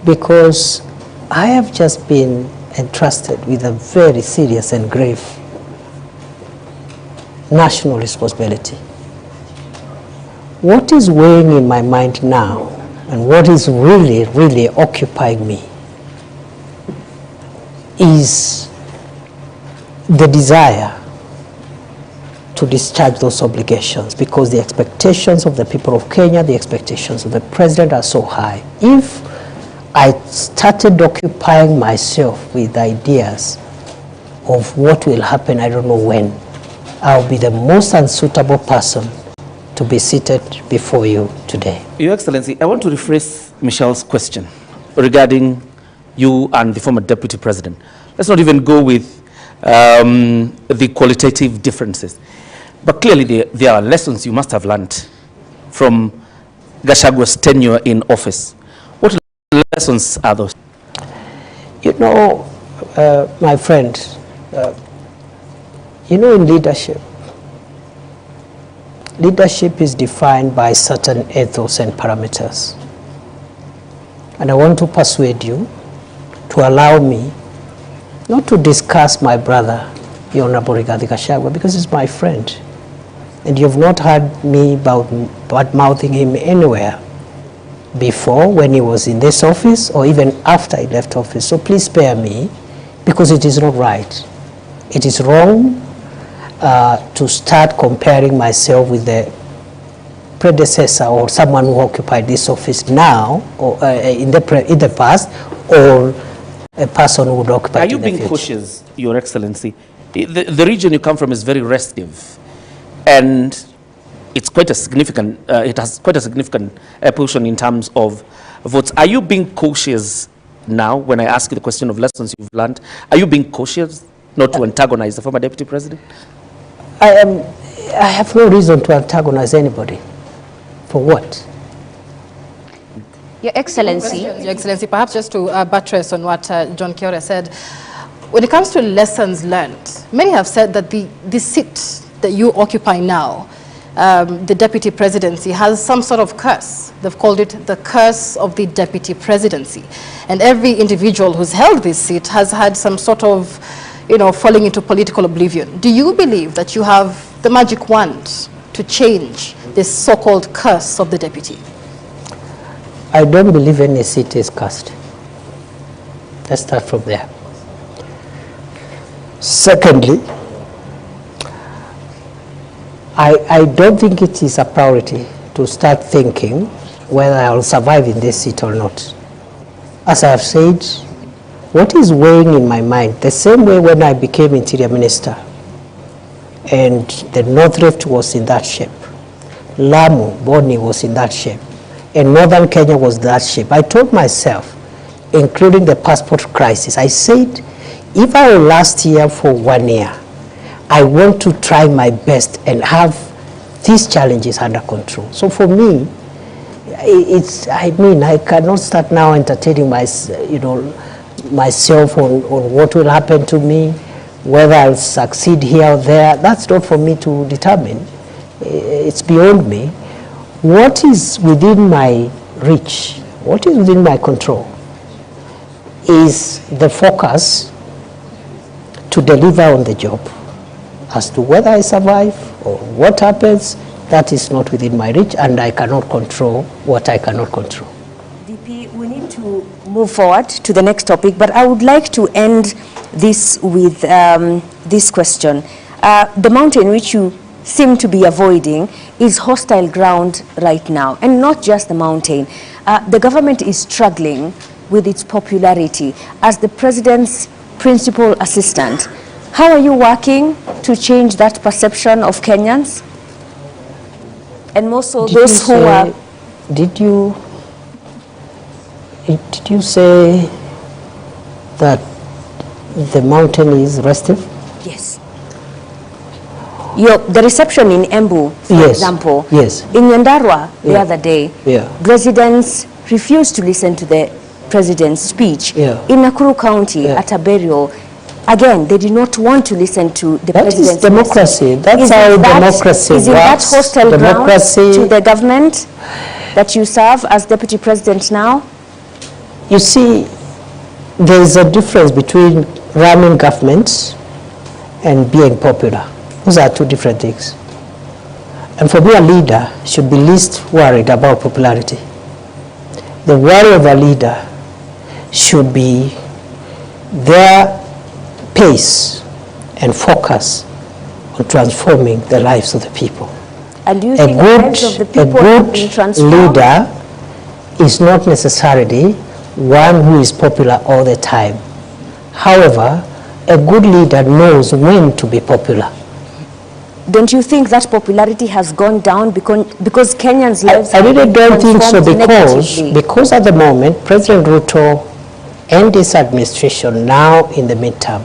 because I have just been entrusted with a very serious and grave national responsibility. What is weighing in my mind now and what is really, really occupying me is the desire to discharge those obligations, because the expectations of the people of Kenya, the expectations of the president are so high. If I started occupying myself with ideas of what will happen, I don't know when, I'll be the most unsuitable person to be seated before you today. Your Excellency, I want to rephrase Michelle's question regarding you and the former deputy president. Let's not even go with the qualitative differences. But clearly there are lessons you must have learned from Gachagua's tenure in office. What lessons are those? You know, my friend, you know, in leadership is defined by certain ethos and parameters. And I want to persuade you to allow me not to discuss my brother, the Honorable Gachagua, because he's my friend. And you've not heard me bad-mouthing him anywhere before when he was in this office or even after he left office. So please spare me, because it is not right. It is wrong to start comparing myself with the predecessor or someone who occupied this office now or in the past, or a person who would occupy it in the future. Are you being cautious, Your Excellency? The region you come from is very restive, and it's quite a significant, it has quite a significant portion in terms of votes. Are you being cautious now when I ask you the question of lessons you've learned? Are you being cautious not to antagonize the former deputy president? I have no reason to antagonize anybody. For what? Your Excellency. Your Excellency, perhaps just to buttress on what John Kiore said, when it comes to lessons learned, many have said that the seat that you occupy now, the deputy presidency, has some sort of curse. They've called it the curse of the deputy presidency. And every individual who's held this seat has had some sort of, falling into political oblivion. Do you believe that you have the magic wand to change this so-called curse of the deputy? I don't believe any seat is cursed. Let's start from there. Secondly, I don't think it is a priority to start thinking whether I will survive in this seat or not. As I have said, what is weighing in my mind, the same way when I became Interior Minister and the North Rift was in that shape, Lamu, Boni was in that shape, and Northern Kenya was that shape. I told myself, including the passport crisis, I said, if I will last here for 1 year, I want to try my best and have these challenges under control. So for me, I cannot start now entertaining myself on what will happen to me, whether I'll succeed here or there. That's not for me to determine. It's beyond me. What is within my reach, what is within my control, is the focus to deliver on the job. As to whether I survive or what happens, that is not within my reach, and I cannot control what I cannot control. DP, we need to move forward to the next topic, but I would like to end this with this question. The mountain which you seem to be avoiding is hostile ground right now, and not just the mountain. The government is struggling with its popularity as the president's principal assistant. How are you working to change that perception of Kenyans? And more so those who are... Did you say that the mountain is restive? Yes. The reception in Embu, for example, in Nyandarua the other day, residents refused to listen to the president's speech. In Nakuru County, at a burial, again, they did not want to listen to the president's That is democracy. That's how democracy works. Is that hostile ground to the government that you serve as deputy president now? You see, there is a difference between running governments and being popular. Those are two different things. And for me, a leader should be least worried about popularity. The worry of a leader should be their pace and focus on transforming the lives of the people. And do you think the lives of the people have been transformed? A good leader is not necessarily one who is popular all the time. However, a good leader knows when to be popular. Don't you think that popularity has gone down because Kenyans' lives I really don't think so, because at the moment, President Ruto and this administration now in the midterm